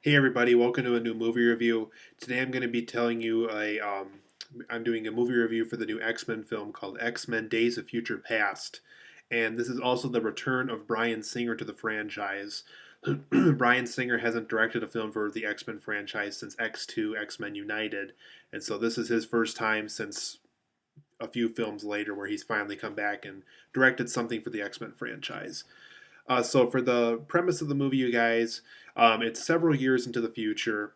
Hey everybody, welcome to a new movie review. Today I'm going to be telling you I'm doing a movie review for the new X-Men film called X-Men Days of Future Past. And this is also the return of Bryan Singer to the franchise. Bryan Singer hasn't directed a film for the X-Men franchise since X2, X-Men United. And so this is his first time since a few films later where he's finally come back and directed something for the X-Men franchise. So for the premise of the movie, you guys, it's several years into the future,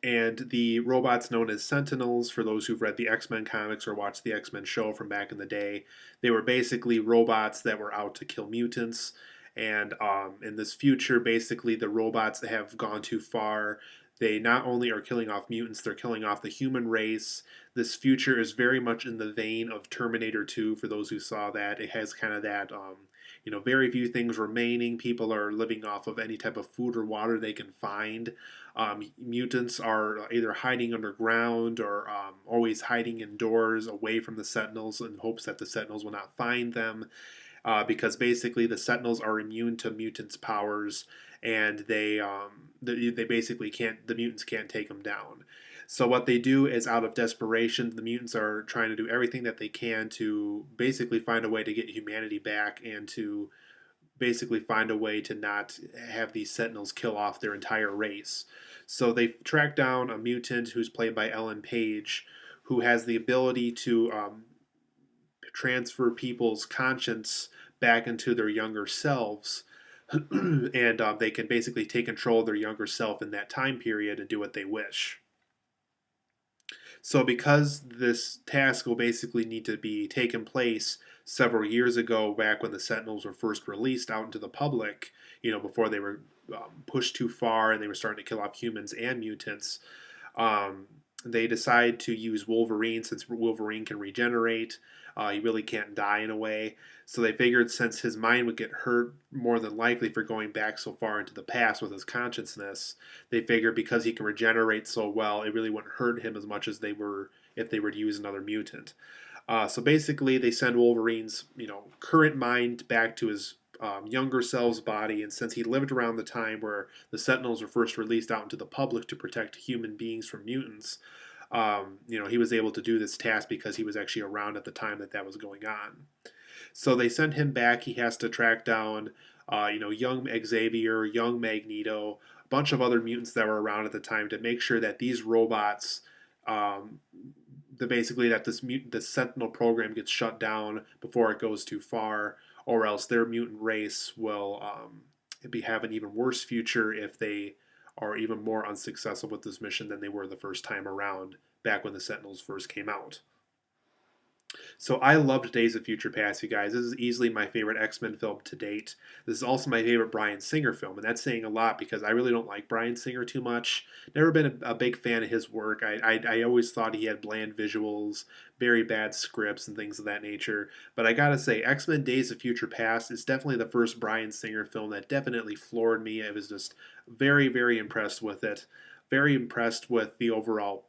and the robots known as Sentinels, for those who've read the X-Men comics or watched the X-Men show from back in the day, they were basically robots that were out to kill mutants. And in this future, basically, the robots have gone too far. They not only are killing off mutants, they're killing off the human race. This future is very much in the vein of Terminator 2, for those who saw that. It has kind of that, very few things remaining. People are living off of any type of food or water they can find. Mutants are either hiding underground or always hiding indoors away from the Sentinels in hopes that the Sentinels will not find them, because basically the Sentinels are immune to mutants' powers, and they basically can't, the mutants can't take them down. So what they do is, out of desperation, the mutants are trying to do everything that they can to basically find a way to get humanity back and to basically find a way to not have these Sentinels kill off their entire race. So they track down a mutant who's played by Ellen Page, who has the ability to transfer people's conscience back into their younger selves. And they can basically take control of their younger self in that time period and do what they wish. So, because this task will basically need to be taken place several years ago, back when the Sentinels were first released out into the public, before they were pushed too far and they were starting to kill off humans and mutants, um, they decide to use Wolverine, since Wolverine can regenerate. He really can't die in a way. So they figured, since his mind would get hurt more than likely for going back so far into the past with his consciousness, they figured because he can regenerate so well, it really wouldn't hurt him as much as they were if they were to use another mutant. So basically, they send Wolverine's current mind back to his younger self's body, and since he lived around the time where the Sentinels were first released out into the public to protect human beings from mutants, he was able to do this task because he was actually around at the time that that was going on. So they send him back. He has to track down, young Xavier, young Magneto, a bunch of other mutants that were around at the time to make sure that these robots, um, basically that the Sentinel program gets shut down before it goes too far, or else their mutant race will have an even worse future if they are even more unsuccessful with this mission than they were the first time around, back when the Sentinels first came out. So I loved Days of Future Past, you guys. This is easily my favorite X-Men film to date. This is also my favorite Bryan Singer film, and that's saying a lot because I really don't like Bryan Singer too much. Never been a big fan of his work. I always thought he had bland visuals, very bad scripts, and things of that nature. But I gotta say, X-Men Days of Future Past is definitely the first Bryan Singer film that definitely floored me. I was just very, very impressed with it. Very impressed with the overall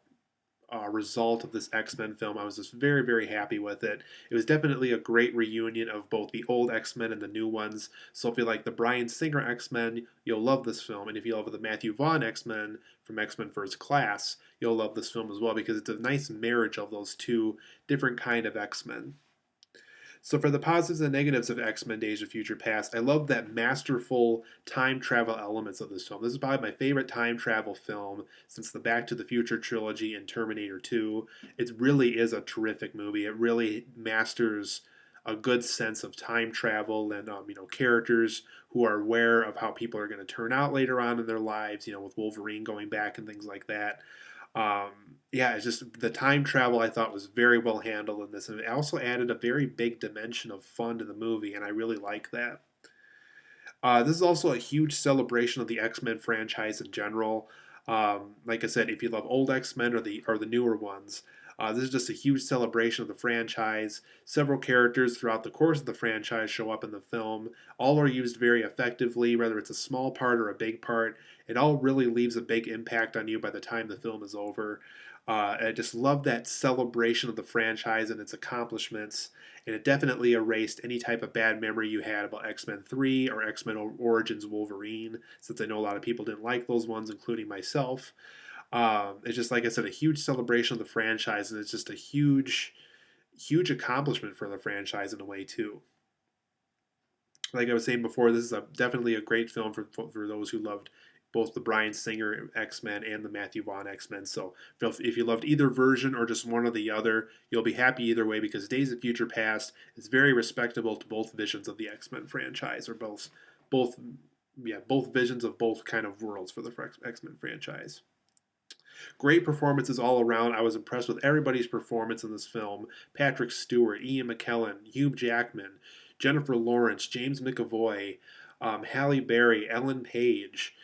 result of this X-Men film. I was just very, very happy with it. It was definitely a great reunion of both the old X-Men and the new ones. So if you like the Bryan Singer X-Men, you'll love this film. And if you love the Matthew Vaughn X-Men from X-Men First Class, you'll love this film as well, because it's a nice marriage of those two different kind of X-Men. So for the positives and negatives of X-Men Days of Future Past, I love that masterful time travel elements of this film. This is probably my favorite time travel film since the Back to the Future trilogy and Terminator 2. It really is a terrific movie. It really masters a good sense of time travel and characters who are aware of how people are going to turn out later on in their lives, with Wolverine going back and things like that. Yeah, it's just the time travel I thought was very well handled in this, and it also added a very big dimension of fun to the movie, and I really like that. This is also a huge celebration of the X Men franchise in general. Like I said, if you love old X Men or the newer ones, this is just a huge celebration of the franchise. Several characters throughout the course of the franchise show up in the film. All are used very effectively, whether it's a small part or a big part. It all really leaves a big impact on you by the time the film is over. I just love that celebration of the franchise and its accomplishments, and it definitely erased any type of bad memory you had about X-Men 3 or X-Men Origins Wolverine, since I know a lot of people didn't like those ones, including myself. It's just, like I said, a huge celebration of the franchise, and it's just a huge accomplishment for the franchise in a way, too. Like I was saying before, this is definitely a great film for those who loved both the Bryan Singer X Men and the Matthew Vaughn X Men. So if you loved either version or just one or the other, you'll be happy either way because Days of Future Past is very respectable to both visions of the X Men franchise, or both both visions of both kind of worlds for the X Men franchise. Great performances all around. I was impressed with everybody's performance in this film. Patrick Stewart, Ian McKellen, Hugh Jackman, Jennifer Lawrence, James McAvoy, Halle Berry, Ellen Page.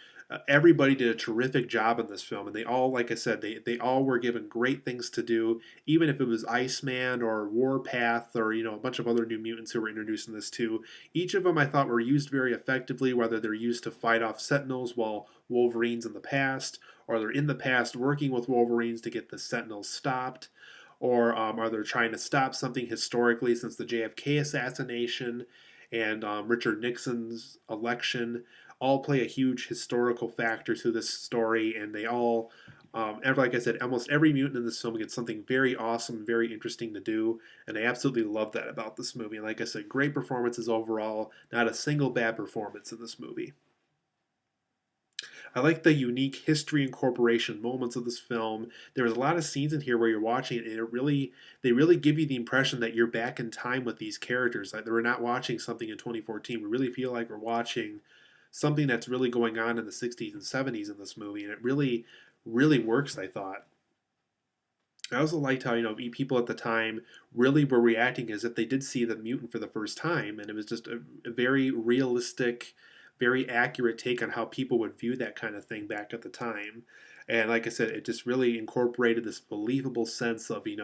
Everybody did a terrific job in this film, and they all, like I said, they all were given great things to do, even if it was Iceman or Warpath or a bunch of other new mutants who were introduced in this too. Each of them I thought were used very effectively, whether they're used to fight off Sentinels while Wolverine's in the past, or they're in the past working with Wolverines to get the Sentinels stopped, or are they trying to stop something historically since the JFK assassination and Richard Nixon's election all play a huge historical factor to this story, and they all, like I said, almost every mutant in this film gets something very awesome, very interesting to do, and I absolutely love that about this movie. And like I said, great performances overall, not a single bad performance in this movie. I like the unique history incorporation moments of this film. There's a lot of scenes in here where you're watching it, and they really give you the impression that you're back in time with these characters. Like we're not watching something in 2014. We really feel like we're watching something that's really going on in the 60s and 70s in this movie, and it really works. I thought. I also liked how people at the time really were reacting as if they did see the mutant for the first time, and it was just a very realistic, very accurate take on how people would view that kind of thing back at the time. And like I said, it just really incorporated this believable sense of the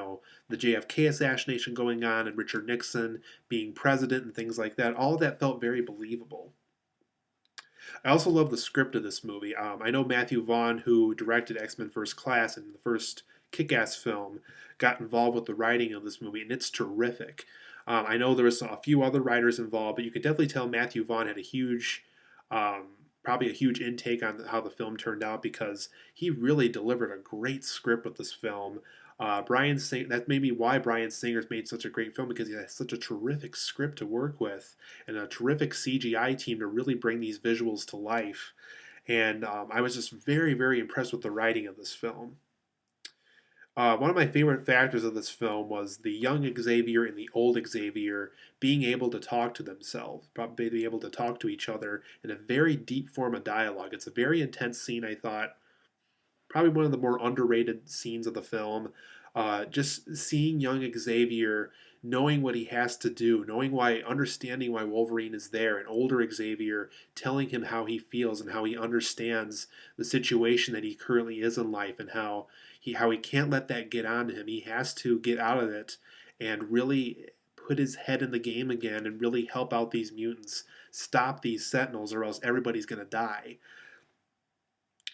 JFK assassination going on and Richard Nixon being president and things like that. All of that felt very believable. I also love the script of this movie. I know Matthew Vaughn, who directed X Men First Class and the first Kick Ass film, got involved with the writing of this movie, and it's terrific. I know there was a few other writers involved, but you could definitely tell Matthew Vaughn had um, probably a huge intake on how the film turned out because he really delivered a great script with this film. That may be why Bryan Singer's made such a great film because he has such a terrific script to work with and a terrific CGI team to really bring these visuals to life. And I was just very impressed with the writing of this film. One of my favorite factors of this film was the young Xavier and the old Xavier being able to talk to themselves, probably be able to talk to each other in a very deep form of dialogue. It's a very intense scene, I thought. Probably one of the more underrated scenes of the film. Just seeing young Xavier knowing what he has to do, understanding why Wolverine is there, and older Xavier telling him how he feels and how he understands the situation that he currently is in life, and how he can't let that get on to him. He has to get out of it and really put his head in the game again and really help out these mutants, stop these Sentinels, or else everybody's gonna die.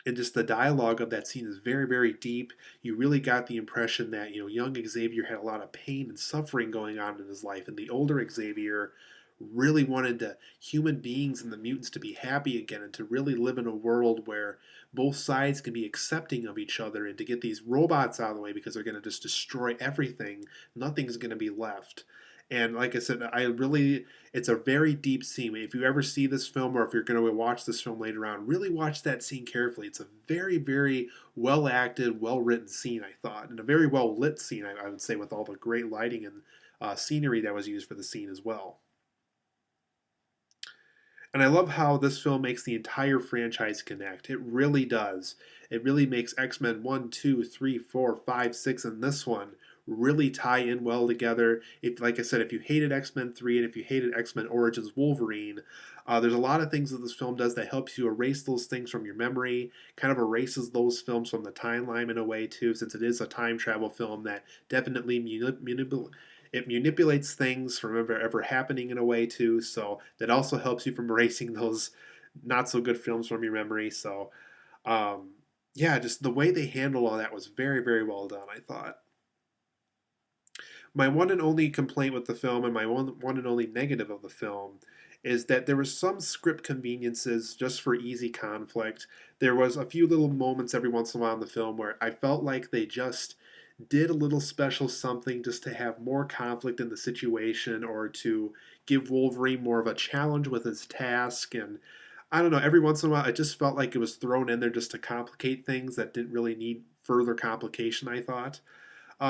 And just the dialogue of that scene is very deep. You really got the impression that young Xavier had a lot of pain and suffering going on in his life, and the older Xavier really wanted human beings and the mutants to be happy again and to really live in a world where both sides can be accepting of each other and to get these robots out of the way because they're going to just destroy everything. Nothing's going to be left. And like I said, it's a very deep scene. If you ever see this film or if you're going to watch this film later on, really watch that scene carefully. It's a very well acted, well written scene, I thought, and a very well lit scene, I would say, with all the great lighting and scenery that was used for the scene as well. And I love how this film makes the entire franchise connect. It really does. It really makes X Men 1, 2, 3, 4, 5, 6, and this one really tie in well together. Like I said, if you hated X Men 3 and if you hated X Men Origins Wolverine, there's a lot of things that this film does that helps you erase those things from your memory, kind of erases those films from the timeline in a way, too, since it is a time travel film that definitely it manipulates things from ever happening in a way too, so that also helps you from erasing those not so good films from your memory. So, um, yeah, just the way they handled all that was very, very well done, I thought. My one and only complaint with the film, and my one and only negative of the film, is that there was some script conveniences just for easy conflict. There was a few little moments every once in a while in the film where I felt like they just did a little special something just to have more conflict in the situation or to give Wolverine more of a challenge with his task. And I don't know, every once in a while, it just felt like it was thrown in there just to complicate things that didn't really need further complication, I thought.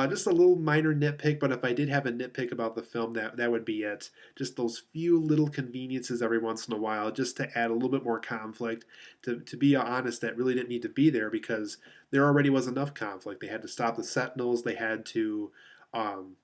Just a little minor nitpick, but if I did have a nitpick about the film, that would be it. Just those few little conveniences every once in a while, just to add a little bit more conflict. To be honest, that really didn't need to be there because there already was enough conflict. They had to stop the Sentinels. They had to um,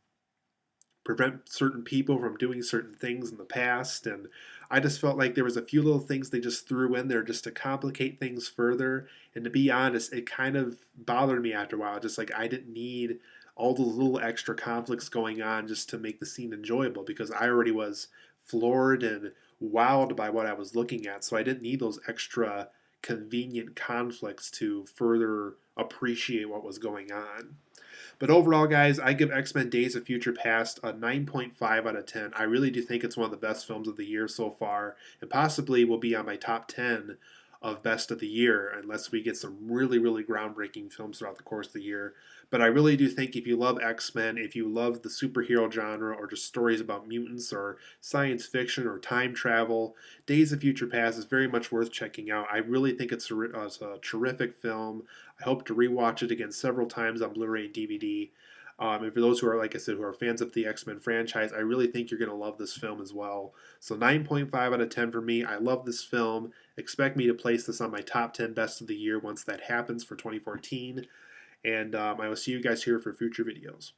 prevent certain people from doing certain things in the past. And I just felt like there was a few little things they just threw in there just to complicate things further. And to be honest, it kind of bothered me after a while. Just like I didn't need all the little extra conflicts going on just to make the scene enjoyable because I already was floored and wowed by what I was looking at. So I didn't need those extra convenient conflicts to further appreciate what was going on. But overall, guys, I give X Men Days of Future Past a 9.5 out of 10. I really do think it's one of the best films of the year so far, and possibly will be on my top 10 of best of the year, unless we get some really, really groundbreaking films throughout the course of the year. But I really do think if you love X Men, if you love the superhero genre, or just stories about mutants, or science fiction, or time travel, Days of Future Past is very much worth checking out. I really think it's a terrific film. I hope to rewatch it again several times on Blu-ray and DVD. And for those who are, like I said, who are fans of the X-Men franchise, I really think you're going to love this film as well. So 9.5 out of 10 for me. I love this film. Expect me to place this on my top 10 best of the year once that happens for 2014. And I will see you guys here for future videos.